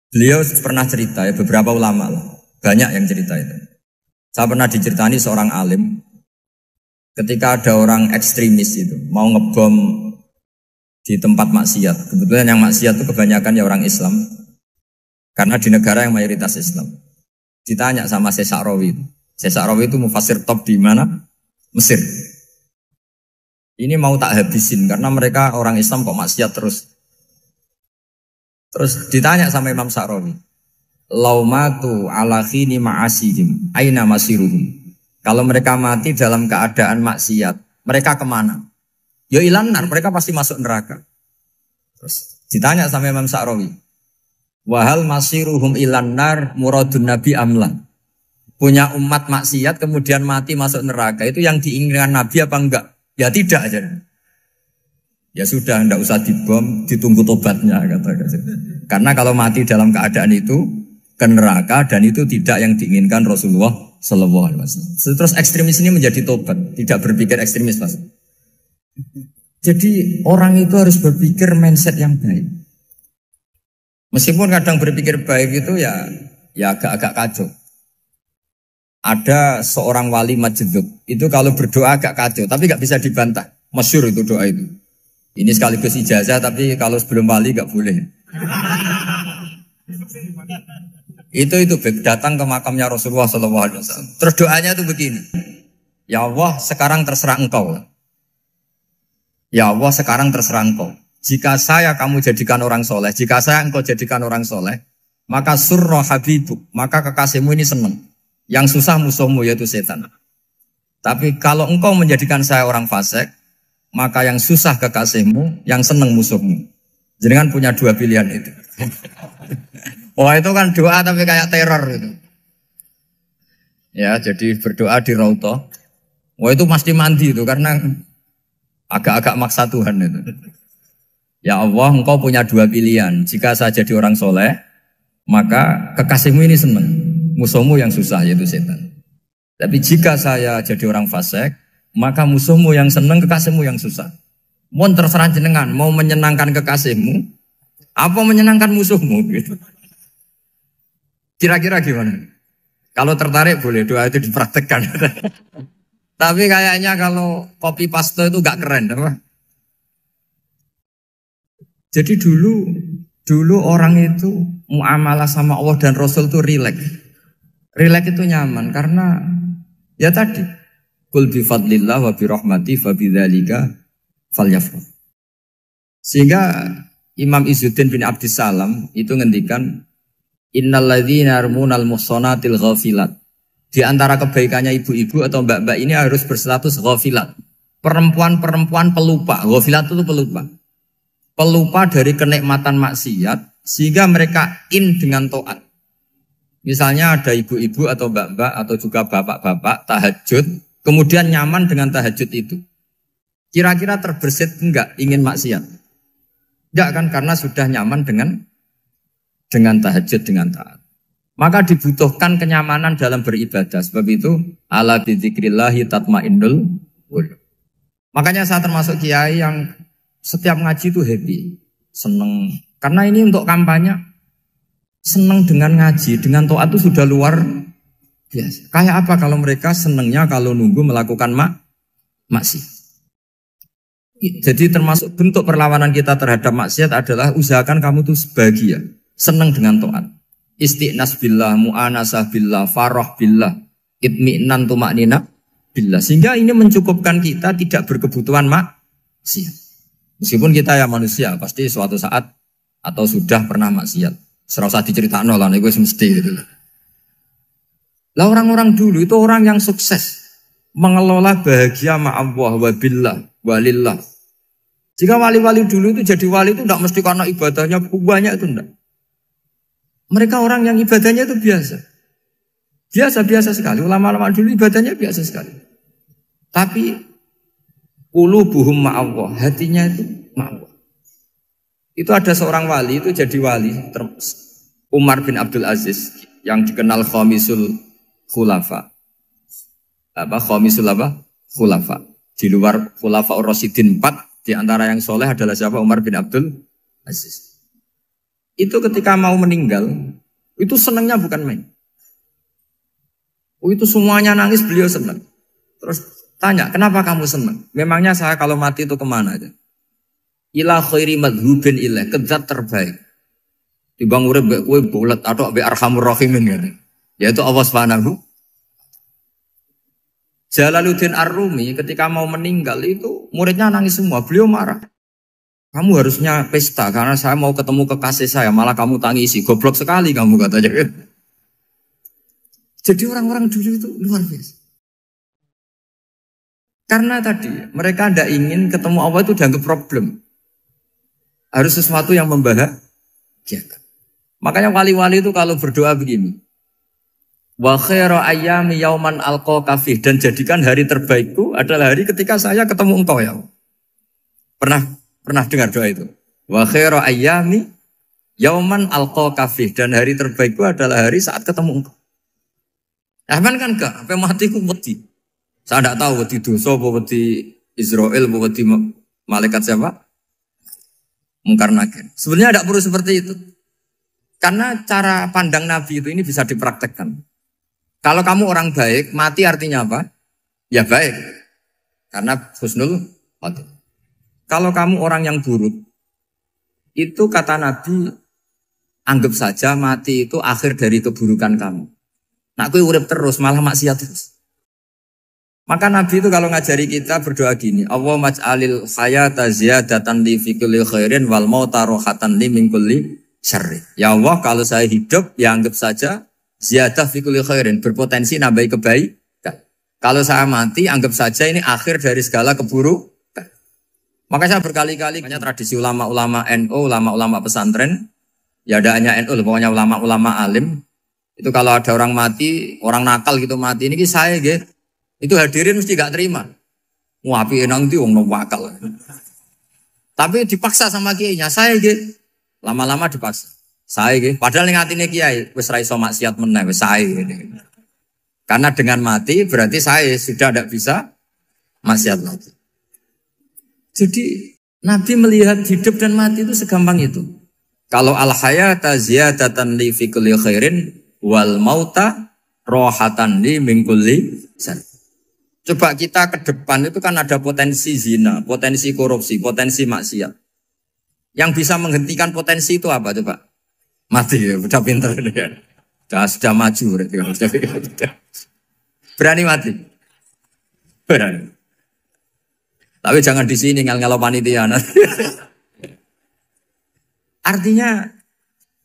Beliau pernah cerita ya, beberapa ulama lah. Banyak yang cerita itu. Saya pernah diceritani seorang alim. Ketika ada orang ekstremis itu, mau ngebom di tempat maksiat. Kebetulan yang maksiat itu kebanyakan ya orang Islam. Karena di negara yang mayoritas Islam. Ditanya sama Syekh Sa'rawi itu. Syekh Sa'rawi itu mufasir top di mana? Mesir. Ini mau tak habisin karena mereka orang Islam kok maksiat terus. Terus ditanya sama Imam Sa'rawi, laumatu ala khini ma'asihim aina masiruhum. Kalau mereka mati dalam keadaan maksiat, mereka kemana? Ya ilan nar, mereka pasti masuk neraka. Terus ditanya sama Imam Sa'rawi, wahal masiruhum ilan nar muradun nabi amlan. Punya umat maksiat kemudian mati masuk neraka, itu yang diinginkan Nabi apa enggak? Ya tidak aja. Ya sudah, tidak usah dibom, ditunggu tobatnya kata. Karena kalau mati dalam keadaan itu ke neraka dan itu tidak yang diinginkan Rasulullah Sallallahu Alaihi Wasallam. Terus ekstremis ini menjadi tobat, tidak berpikir ekstremis Mas. Jadi orang itu harus berpikir mindset yang baik. Meskipun kadang berpikir baik itu ya agak-agak kacau. Ada seorang wali majdzub, itu kalau berdoa agak kacau, tapi gak bisa dibantah. Masyhur itu doa itu. Ini sekaligus ijazah, tapi kalau sebelum wali gak boleh. Itu datang ke makamnya Rasulullah SAW. Terus doanya itu begini. Ya Allah, sekarang terserah engkau. Ya Allah, sekarang terserah engkau. Jika saya kamu jadikan orang soleh, jika saya engkau jadikan orang soleh, maka surra habibuk, maka kekasihmu ini senang. Yang susah musuhmu yaitu setan. Tapi kalau engkau menjadikan saya orang fasik, maka yang susah kekasihmu, yang senang musuhmu. Jadi kan punya dua pilihan itu. Wah itu kan doa tapi kayak teror itu. Ya jadi berdoa di Raudhah. Wah itu pasti mandi itu karena agak-agak maksa Tuhan itu. Ya Allah, engkau punya dua pilihan. Jika saya jadi orang soleh, maka kekasihmu ini senang. Musuhmu yang susah yaitu setan. Tapi jika saya jadi orang fasik, maka musuhmu yang senang, kekasihmu yang susah. Mohon terserah jenengan, mau menyenangkan kekasihmu, apa menyenangkan musuhmu gitu. Kira-kira gimana? Kalau tertarik boleh doa itu dipraktekkan. Tapi kayaknya kalau copy paste itu gak keren, apa? Jadi dulu orang itu muamalah sama Allah dan Rasul itu rileks. Rileks itu nyaman karena ya tadi kul bi fadlillah wa bi rahmati fa bidzalika falyafrah. Sehingga Imam Izzuddin bin Abdissalam itu ngendikan innalladzina yarmunal muhsanatil ghafilat. Di antara kebaikannya ibu-ibu atau mbak-mbak ini harus berstatus ghafilat. Perempuan-perempuan pelupa. Ghafilat itu pelupa. Pelupa dari kenikmatan maksiat sehingga mereka dengan taat. Misalnya ada ibu-ibu atau mbak-mbak atau juga bapak-bapak tahajud, kemudian nyaman dengan tahajud itu. Kira-kira terbersit enggak ingin maksiat? Enggak kan, karena sudah nyaman dengan tahajud, dengan taat. Maka dibutuhkan kenyamanan dalam beribadah. Sebab itu ala bidzikrillahi tatmainnul qulub. Makanya saya termasuk kiai yang setiap ngaji itu happy, seneng. Karena ini untuk kampanye, seneng dengan ngaji, dengan taat itu sudah luar biasa. Kayak apa kalau mereka senengnya kalau nunggu melakukan maksiat. Jadi termasuk bentuk perlawanan kita terhadap maksiat adalah usahakan kamu tuh bahagia, seneng dengan taat. Istiqnas billah, mu'anasah billah, farah billah, itmi'nan tumaknina billah. Sehingga ini mencukupkan kita tidak berkebutuhan maksiat. Meskipun kita ya manusia, pasti suatu saat atau sudah pernah maksiat. Serasa diceritakan lah, itu mesti gitu. Lah orang-orang dulu itu orang yang sukses mengelola bahagia ma'allah wa billah walillah. Jika wali-wali dulu itu jadi wali itu tidak mesti karena ibadahnya banyak itu enggak. Mereka orang yang ibadahnya itu biasa. Biasa-biasa sekali. Ulama-ulama dulu ibadahnya biasa sekali. Tapi qulubuhum ma'allah, hatinya itu ma'allah. Itu ada seorang wali itu jadi wali, Umar bin Abdul Aziz yang dikenal khamisul khulafa. Khamisul khulafa. Di luar khulafa Ar-Rasyidin 4, di antara yang soleh adalah siapa? Umar bin Abdul Aziz. Itu ketika mau meninggal, itu senangnya bukan main. Itu semuanya nangis, beliau senang. Terus tanya, kenapa kamu senang? Memangnya saya kalau mati itu kemana aja? Ila khairi madhubin ilah, ke zat terbaik. Dibang urip mbek kowe bolet atau mbek arhamur rahimin kan. Yaitu Allah Subhanahu. Jalaluddin Ar-Rumi ketika mau meninggal itu muridnya nangis semua, beliau marah. Kamu harusnya pesta karena saya mau ketemu kekasih saya, malah kamu tangisi. Goblok sekali kamu katanya. Jadi orang-orang dulu itu luar biasa. Karena tadi mereka tidak ingin ketemu Allah itu dianggap problem. Harus sesuatu yang membahagiakan. Makanya wali-wali itu kalau berdoa begini. Wa khairu ayyami yauman alqa kafih, dan jadikan hari terbaikku adalah hari ketika saya ketemu engkau ya. Pernah dengar doa itu? Wa khairu ayyami yauman alqa kafih, dan hari terbaikku adalah hari saat ketemu engkau. Aman kan enggak? Sampai matiku wedi. Saya tidak tahu wedi dosa apa wedi Israel apa wedi malaikat siapa? Mungkar nakir. Sebenarnya tidak perlu seperti itu. Karena cara pandang Nabi itu ini bisa dipraktekkan. Kalau kamu orang baik, mati artinya apa? Ya baik. Karena husnul khotimah. Kalau kamu orang yang buruk, itu kata Nabi, anggap saja mati itu akhir dari keburukan kamu. Nak kowe urip terus malah maksiat terus. Maka Nabi itu kalau ngajari kita berdoa gini, Allah maj'alil hayata ziyadatan li fi kulli khairin wal mauta rohatan li min kulli syarri. Ya Allah, kalau saya hidup ya anggap saja ziyadah fi kulli khairin, berpotensi nambahi kebaikan. Kalau saya mati anggap saja ini akhir dari segala keburukan. Maka saya berkali-kali banyak tradisi ulama-ulama NU, ulama-ulama pesantren, ya ada hanya NU, pokoknya ulama-ulama alim. Itu kalau ada orang mati, orang nakal gitu mati, ini saya gitu. Itu hadirin mesti gak terima. Wapi enang itu wong wakal. Tapi dipaksa sama kiainya, saya gitu. Lama-lama dipaksa. Saya gitu. Padahal yang atine kiai wis ra iso maksiat meneh wis saya gitu. Karena dengan mati berarti saya sudah tidak bisa maksiat lagi. Jadi Nabi melihat hidup dan mati itu segampang itu. Kalau al-hayata ziyadatan li fi kulli khairin wal mauta rohatan li min kulli syarr. Coba kita ke depan itu kan ada potensi zina, potensi korupsi, potensi maksiat. Yang bisa menghentikan potensi itu apa coba? Mati ya, udah pinter dia. Sudah maju berani mati. Berani. Tapi jangan di sini ngel-ngelo panitia. Artinya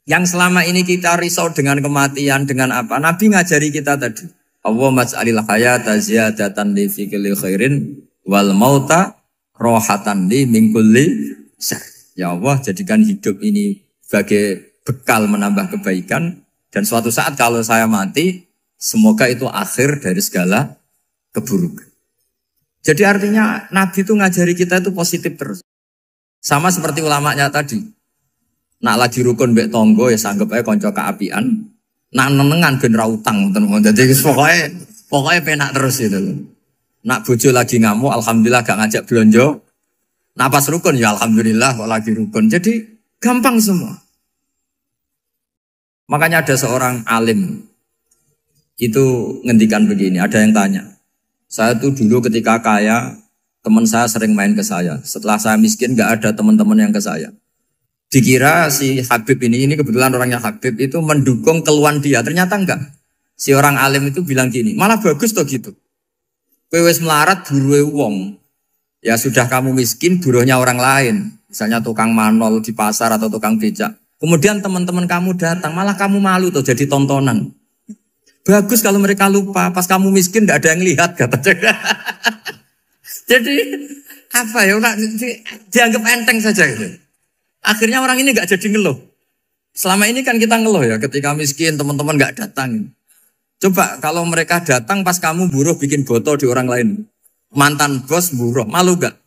yang selama ini kita risau dengan kematian, dengan apa? Nabi ngajari kita tadi. Allahumma mas'alil hayata ziyadatan li fi kulli khairin wal mauta rohatan li min kulli syarr. Ya Allah, jadikan hidup ini sebagai bekal menambah kebaikan dan suatu saat kalau saya mati, semoga itu akhir dari segala keburukan. Jadi artinya Nabi itu ngajari kita itu positif terus. Sama seperti ulamanya tadi. Nak lagi rukun mbek tonggo ya sanggep ae kanca keapian. Nak nenengan ben ra utang tenan. Jadi pokoknya penak terus itu loh. Nak bojo lagi ngamuk alhamdulillah gak ngajak blonjo. Nak pas rukun ya alhamdulillah kok lagi rukun. Jadi gampang semua. Makanya ada seorang alim itu ngendikan begini, ada yang tanya. Saya tuh dulu ketika kaya, teman saya sering main ke saya. Setelah saya miskin gak ada teman-teman yang ke saya. Dikira si Habib ini kebetulan orangnya Habib itu mendukung keluhan dia. Ternyata enggak. Si orang alim itu bilang gini, malah bagus toh gitu. Kowe wis melarat buruhe wong. Ya sudah kamu miskin buruhnya orang lain. Misalnya tukang manol di pasar atau tukang becak. Kemudian teman-teman kamu datang, malah kamu malu tuh jadi tontonan. Bagus kalau mereka lupa, pas kamu miskin tidak ada yang lihat katanya. Jadi apa ya, dianggap enteng saja gitu. Akhirnya orang ini nggak jadi ngeluh. Selama ini kan kita ngeluh ya, ketika miskin teman-teman nggak datang. Coba kalau mereka datang pas kamu buruh bikin botol di orang lain, mantan bos buruh, malu gak?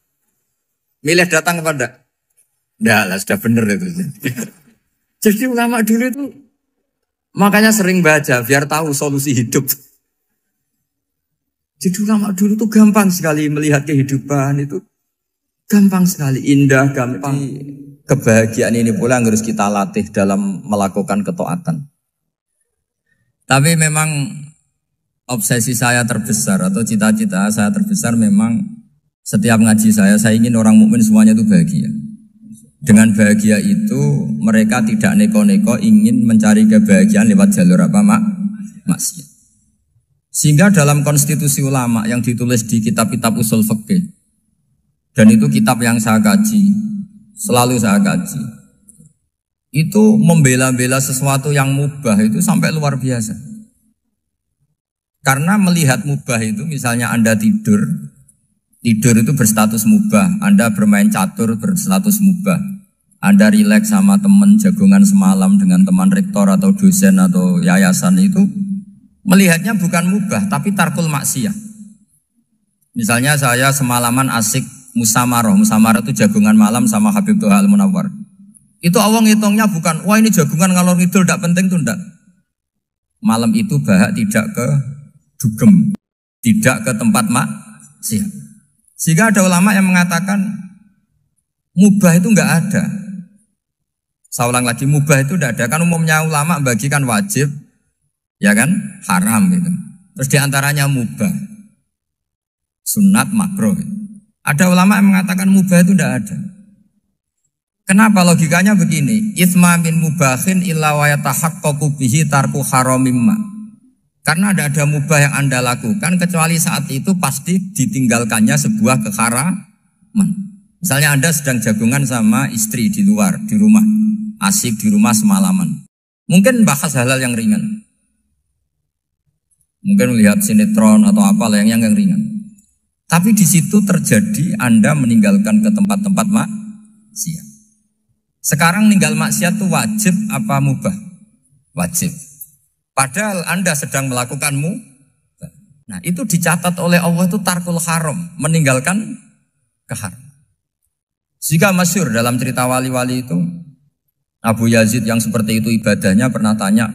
Milih datang kepada? Nggak lah, sudah bener itu. Jadi ulama dulu itu makanya sering baca biar tahu solusi hidup. Jadi ulama dulu tuh gampang sekali melihat kehidupan itu. Gampang sekali, indah, gampang. Kebahagiaan ini pula yang harus kita latih dalam melakukan ketaatan. Tapi memang obsesi saya terbesar atau cita-cita saya terbesar memang setiap ngaji saya ingin orang mukmin semuanya itu bahagia. Dengan bahagia itu mereka tidak neko-neko ingin mencari kebahagiaan lewat jalur apa maksiat. Sehingga dalam konstitusi ulama yang ditulis di kitab-kitab usul fikih, dan itu kitab yang saya kaji, selalu saya kaji, itu membela-bela sesuatu yang mubah itu sampai luar biasa. Karena melihat mubah itu, misalnya Anda tidur itu berstatus mubah. Anda bermain catur berstatus mubah. Anda rileks sama teman jagongan semalam dengan teman rektor atau dosen atau yayasan itu, melihatnya bukan mubah tapi tarkul maksiyah. Misalnya saya semalaman asik musamarah itu jagongan malam sama Habib Toha Al-Munawwar. Itu awang hitungnya bukan, wah ini jagongan ngalor ngidul tidak penting tuh enggak. Malam itu bahak tidak ke dugem, tidak ke tempat maksiat. Sehingga ada ulama yang mengatakan mubah itu enggak ada. Saya ulang lagi, mubah itu enggak ada. Kan umumnya ulama bagikan wajib, ya kan, haram gitu. Terus diantaranya mubah, sunat, makruh. Ada ulama yang mengatakan mubah itu enggak ada. Kenapa? Logikanya begini, itsma min mubahin illa wa yatahaqqaqu bihi tarku haramimma. Karena ada mubah yang Anda lakukan kecuali saat itu pasti ditinggalkannya sebuah keharaman. Misalnya Anda sedang jagungan sama istri di luar, di rumah, asik di rumah semalaman. Mungkin bahas hal-hal yang ringan. Mungkin melihat sinetron atau apa yang ringan. Tapi di situ terjadi Anda meninggalkan ke tempat-tempat maksiat. Sekarang ninggal maksiat itu wajib apa mubah? Wajib. Padahal Anda sedang melakukanmu. Nah itu dicatat oleh Allah itu tarkul haram, meninggalkan keharam. Jika masyhur dalam cerita wali-wali itu, Abu Yazid yang seperti itu ibadahnya pernah tanya,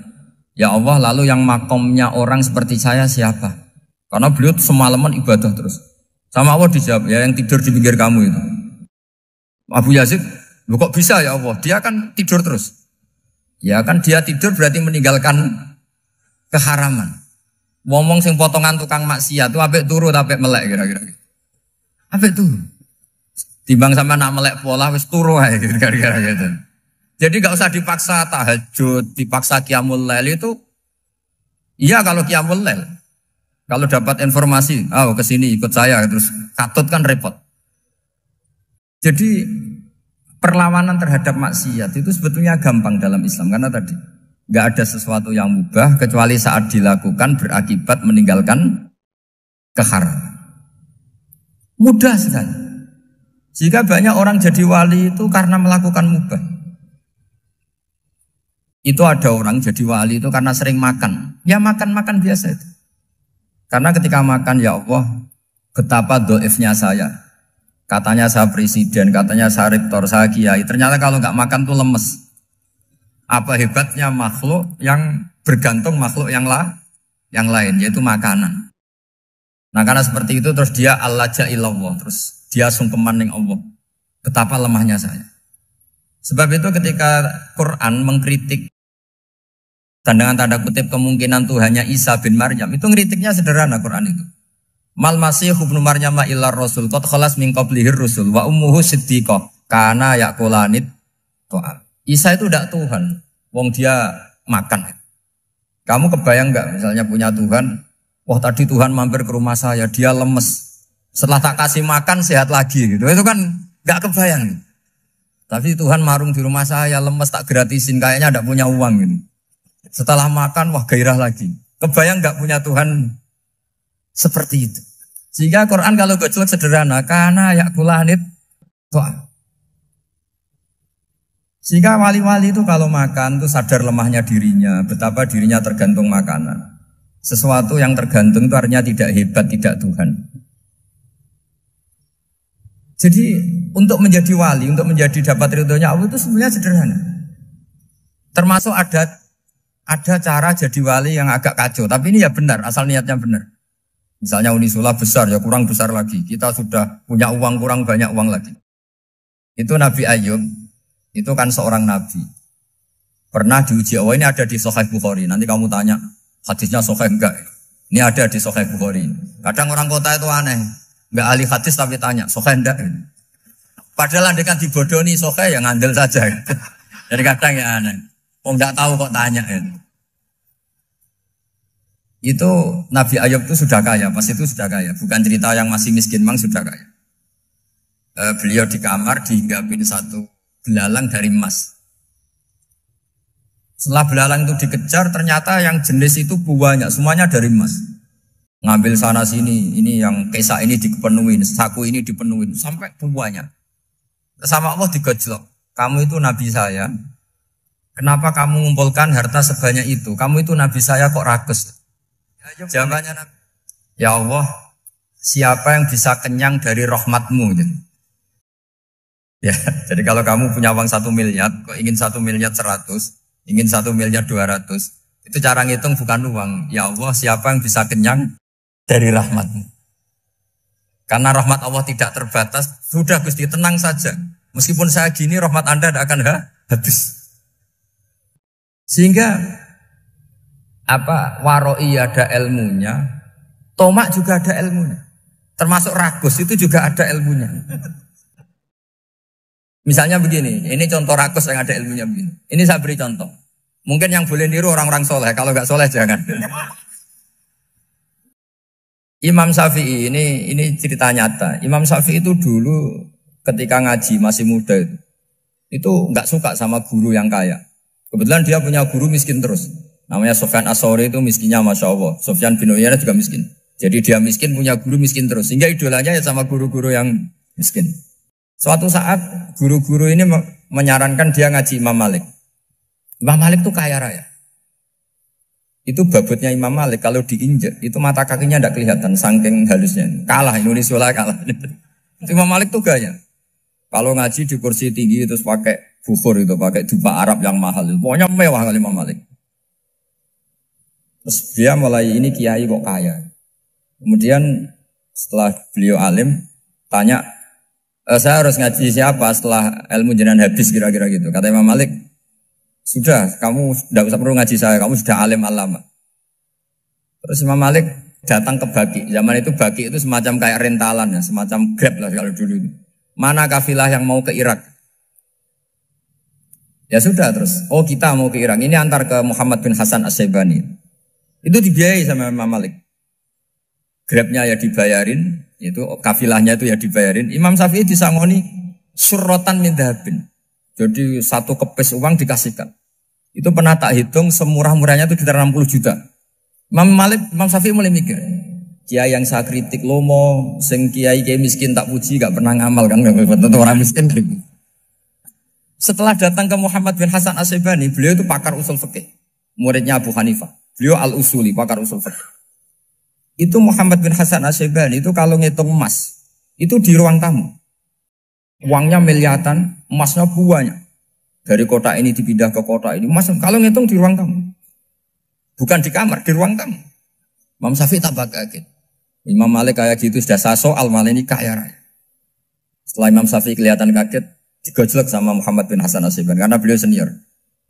ya Allah lalu yang makomnya orang seperti saya siapa? Karena beliau semalaman ibadah terus. Sama Allah dijawab, ya yang tidur di pinggir kamu itu. Abu Yazid, lu kok bisa ya Allah? Dia kan tidur terus. Ya kan dia tidur berarti meninggalkan keharaman. Ngomong sing potongan tukang maksiat itu apik turu apik melek kira-kira. Apik turu. Timbang sama nak melek pola wis turu ae kira-kira gitu. Jadi gak usah dipaksa tahajud, dipaksa qiyamul lail itu. Iya kalau qiyamul lail. Kalau dapat informasi, ke sini ikut saya terus katut kan repot. Jadi perlawanan terhadap maksiat itu sebetulnya gampang dalam Islam karena tadi nggak ada sesuatu yang mubah kecuali saat dilakukan berakibat meninggalkan keharaman. Mudah sekali. Jika banyak orang jadi wali itu karena melakukan mubah. Itu ada orang jadi wali itu karena sering makan. Ya makan-makan biasa itu. Karena ketika makan, ya Allah, betapa doifnya saya. Katanya saya presiden, katanya saya rektor, saya kiai. Ternyata kalau nggak makan tuh lemes. Apa hebatnya makhluk yang bergantung makhluk yang lain, yaitu makanan. Nah karena seperti itu terus dia al-laja ilallah, terus dia sungkeman ning Allah. Betapa lemahnya saya. Sebab itu ketika Quran mengkritik dan dengan tanda kutip kemungkinan Tuhannya Isa bin Maryam, itu ngeritiknya sederhana Quran itu. Mal masih ibnu Maryam illar rasul qad khalas min qablihir rusul wa ummuhu siddiqah kana yaqulanit ta'am. Isa itu tidak Tuhan, wong dia makan. Kamu kebayang enggak misalnya punya Tuhan, wah tadi Tuhan mampir ke rumah saya, dia lemes. Setelah tak kasih makan sehat lagi gitu. Itu kan enggak kebayang. Tapi Tuhan marung di rumah saya, lemes tak gratisin, kayaknya enggak punya uang gitu. Setelah makan, wah gairah lagi. Kebayang nggak punya Tuhan seperti itu. Sehingga Quran kalau gojlok sederhana, karena yakulanit toa. Sehingga wali-wali itu kalau makan itu sadar lemahnya dirinya, betapa dirinya tergantung makanan. Sesuatu yang tergantung itu artinya tidak hebat, tidak Tuhan. Jadi untuk menjadi wali, untuk menjadi dapat ridhonya Allah itu sebenarnya sederhana. Termasuk ada cara jadi wali yang agak kacau, tapi ini ya benar, asal niatnya benar. Misalnya Unisula besar, ya kurang besar lagi. Kita sudah punya uang, kurang banyak uang lagi. Itu Nabi Ayub, itu kan seorang nabi. Pernah diuji, ini ada di Sahih Bukhari. Nanti kamu tanya, hadisnya Sahih enggak? Ini ada di Sahih Bukhari. Kadang orang kota itu aneh, enggak ahli hadis tapi tanya, Sahih enggak? Padahal andekan dibodohi Sahih, ya ngandel saja. Jadi kadang ya aneh. Enggak tahu kok tanya itu Nabi Ayub itu sudah kaya, pas itu sudah kaya, bukan cerita yang masih miskin, memang sudah kaya. Beliau di kamar dihinggapin satu belalang dari emas. Setelah belalang itu dikejar, ternyata yang jenis itu banyak, semuanya dari emas. Ngambil sana sini, ini yang kesak ini dipenuhin, saku ini dipenuhin, sampai banyak. Sama Allah digojlok, kamu itu nabi saya. Kenapa kamu mengumpulkan harta sebanyak itu? Kamu itu nabi saya kok rakus? Jawabannya Nabi, ya Allah, siapa yang bisa kenyang dari rahmatmu? Ya, jadi kalau kamu punya uang 1 miliar, kok ingin 1 miliar 100, ingin 1 miliar 200, itu cara ngitung bukan uang. Ya Allah, siapa yang bisa kenyang dari rahmatmu? Karena rahmat Allah tidak terbatas, sudah Gusti tenang saja. Meskipun saya gini, rahmat Anda tidak akan habis. Sehingga waroi ada ilmunya, tomak juga ada ilmunya. Termasuk ragus itu juga ada ilmunya. Misalnya begini, ini contoh ragus yang ada ilmunya begini. Ini saya beri contoh. Mungkin yang boleh niru orang-orang soleh, kalau nggak soleh jangan. Imam Syafi'i ini cerita nyata. Imam Syafi'i itu dulu ketika ngaji masih muda itu nggak suka sama guru yang kaya. Kebetulan dia punya guru miskin terus. Namanya Sufyan As-Tsauri itu miskinnya Masya Allah. Sufyan bin Uyainah juga miskin. Jadi dia miskin punya guru miskin terus. Sehingga idolanya ya sama guru-guru yang miskin. Suatu saat guru-guru ini menyarankan dia ngaji Imam Malik. Imam Malik itu kaya raya. Itu babutnya Imam Malik kalau diinjek itu mata kakinya tidak kelihatan saking halusnya. Kalah Indonesia lah kalah. Imam Malik tuh gaya. Kalau ngaji di kursi tinggi terus pakai bukhur itu, pakai dupa Arab yang mahal itu. Pokoknya mewah kali Imam Malik. Terus dia mulai ini kiai kok kaya. Kemudian setelah beliau alim tanya, saya harus ngaji siapa setelah ilmu jenengan habis kira-kira gitu. Kata Imam Malik, sudah, kamu tidak usah perlu ngaji saya, kamu sudah alim alama. Terus Imam Malik datang ke Baki. Zaman itu Baki itu semacam kayak rentalan ya, semacam Grab lah kalau dulu. Mana kafilah yang mau ke Irak? Ya sudah terus, oh kita mau ke Irak. Ini antar ke Muhammad bin Hasan As-Syaibani. Itu dibiayai sama Imam Malik. Grabnya ya dibayarin, itu kafilahnya itu ya dibayarin. Imam Syafi'i disangoni surrotan min dhahabin. Jadi satu kepes uang dikasihkan. Itu pernah tak hitung semurah-murahnya itu sekitar 60 juta. Imam Syafi'i mulai mikir, kiai yang saya kritik lomo, sing kiai miskin tak puji, gak pernah ngamal kan, tentu orang miskin. Setelah datang ke Muhammad bin Hasan As-Syaibani, beliau itu pakar usul fikih, muridnya Abu Hanifah. Beliau al-usuli, pakar usul fikih. Itu Muhammad bin Hasan As-Syaibani itu kalau ngitung emas, itu di ruang tamu. Uangnya miliaran, emasnya banyak. Dari kota ini dipindah ke kota ini. Emas kalau ngitung di ruang tamu. Bukan di kamar, di ruang tamu. Imam Syafi'i tambah kaget. Imam Malik kayak gitu sudah saya soal malah ini kaya raya. Setelah Imam Syafi'i kelihatan kaget, digojlok sama Muhammad bin Hasan As-Syaibani karena beliau senior.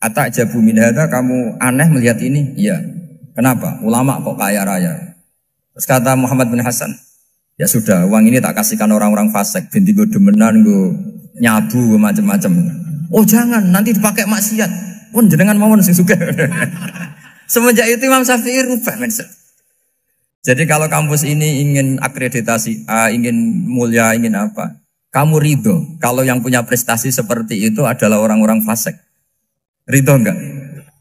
Ata'jabu min hadza, kamu aneh melihat ini? Iya. Kenapa? Ulama kok kaya raya. Terus kata Muhammad bin Hasan, ya sudah, uang ini tak kasihkan orang-orang fasik, binti gue demenan, gue nyabu, gue macam-macam. Oh jangan, nanti dipakai maksiat. Pun jenengan mawon sing suka. Semenjak itu Imam Syafi'i rubah mindset. Jadi kalau kampus ini ingin akreditasi A, ingin mulia, ingin apa, kamu ridho. Kalau yang punya prestasi seperti itu adalah orang-orang fasik. Ridho enggak?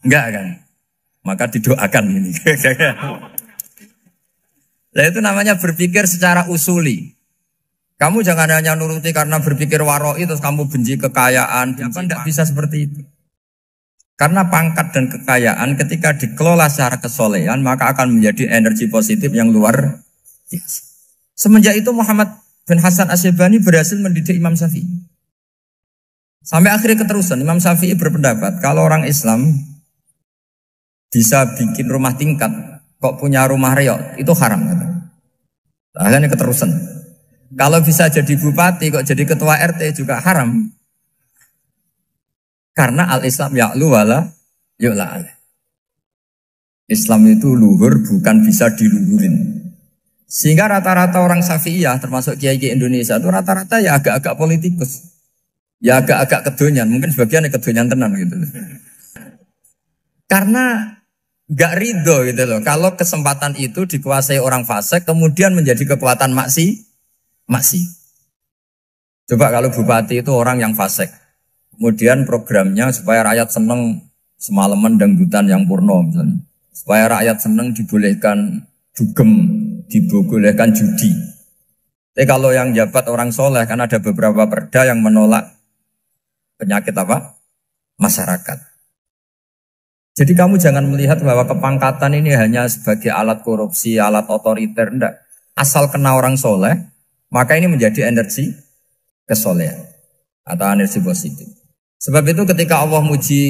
Enggak kan? Maka didoakan ini. Nah itu namanya berpikir secara usuli. Kamu jangan hanya nuruti karena berpikir waroi terus kamu benci kekayaan. Tidak bisa seperti itu. Karena pangkat dan kekayaan ketika dikelola secara kesolehan maka akan menjadi energi positif yang luar biasa. Semenjak itu Muhammad bin Hasan As-Syaibani berhasil mendidik Imam Syafi'i. Sampai akhirnya keterusan Imam Syafi'i berpendapat kalau orang Islam bisa bikin rumah tingkat kok punya rumah reok itu haram. Akhirnya keterusan. Kalau bisa jadi bupati kok jadi ketua RT juga haram. Karena al-Islam ya'lu wala yu'la alaih. Islam itu luhur bukan bisa diluhurin. Sehingga rata-rata orang Syafi'iyah termasuk kiai-kiai Indonesia itu rata-rata ya agak-agak politikus. Ya agak-agak kedonyan, mungkin sebagian kedonyan tenan gitu. Karena gak ridho gitu loh. Kalau kesempatan itu dikuasai orang fasik kemudian menjadi kekuatan maksi. Coba kalau bupati itu orang yang fasik. Kemudian programnya supaya rakyat seneng semalaman dangdutan yang purno misalnya. Supaya rakyat seneng dibolehkan dugem, dibolehkan judi. Tapi kalau yang jabat orang soleh kan ada beberapa perda yang menolak penyakit apa? Masyarakat. Jadi kamu jangan melihat bahwa kepangkatan ini hanya sebagai alat korupsi, alat otoriter, enggak. Asal kena orang soleh, maka ini menjadi energi kesolehan atau energi positif. Sebab itu ketika Allah muji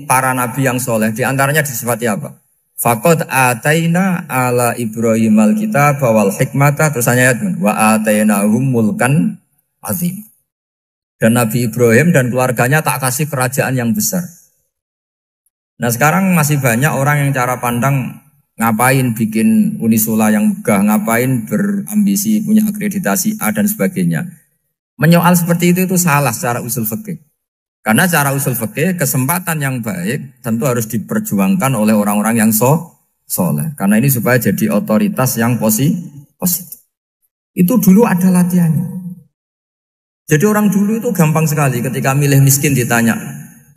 para nabi yang soleh, diantaranya disifati apa? Faqad ataina ala Ibrahim al-kitab wal hikmata, terus ayat wa atainahum mulkan azim. Dan Nabi Ibrahim dan keluarganya tak kasih kerajaan yang besar. Nah sekarang masih banyak orang yang cara pandang ngapain bikin Unisula yang megah, ngapain berambisi punya akreditasi A dan sebagainya. Menyoal seperti itu salah secara usul fikih. Karena secara usul fikih kesempatan yang baik tentu harus diperjuangkan oleh orang-orang yang soleh. Karena ini supaya jadi otoritas yang positif. Itu dulu ada latihannya. Jadi orang dulu itu gampang sekali ketika milih miskin ditanya,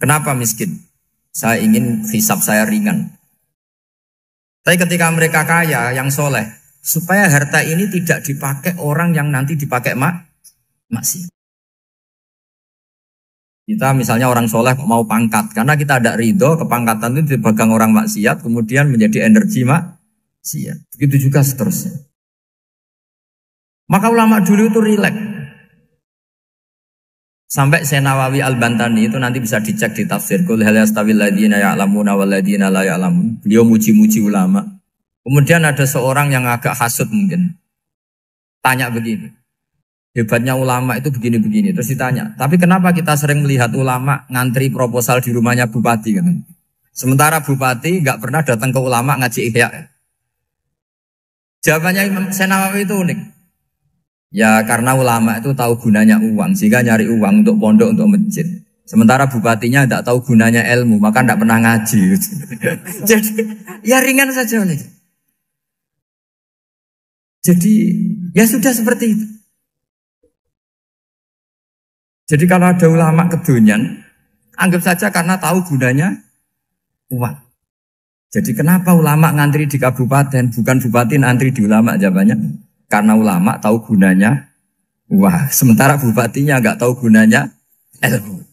kenapa miskin? Saya ingin hisab saya ringan. Tapi ketika mereka kaya, yang soleh, supaya harta ini tidak dipakai orang yang nanti dipakai maksiat. Kita misalnya orang soleh mau pangkat, karena kita ada ridho, kepangkatan itu dipegang orang maksiat, kemudian menjadi energi maksiat. Begitu juga seterusnya. Maka ulama dulu itu rileks. Sampai Senawawi Al-Bantani itu nanti bisa dicek di tafsir. Qul hal yastawil ladzina ya'lamuna wal ladzina la ya'lamun. Beliau muji-muji ulama. Kemudian ada seorang yang agak hasut mungkin. Tanya begini. Hebatnya ulama itu begini-begini. Terus ditanya, tapi kenapa kita sering melihat ulama ngantri proposal di rumahnya bupati? Kan? Sementara bupati nggak pernah datang ke ulama ngaji ihya. Jawabannya Imam Senawawi itu unik. Ya karena ulama itu tahu gunanya uang, sehingga nyari uang untuk pondok, untuk masjid. Sementara bupatinya tidak tahu gunanya ilmu, maka tidak pernah ngaji. Jadi ya ringan saja. Jadi ya sudah seperti itu. Jadi kalau ada ulama kedonyan, anggap saja karena tahu gunanya uang. Jadi kenapa ulama ngantri di kabupaten, bukan bupati ngantri di ulama? Jawabannya, karena ulama tahu gunanya uang. Sementara bupatinya nggak tahu gunanya ilmu.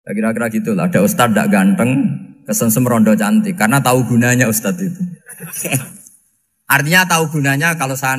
Kira-kira gitu lah. Ada ustadz tidak ganteng, kesengsem rondo cantik. Karena tahu gunanya ustadz itu. Artinya tahu gunanya kalau saya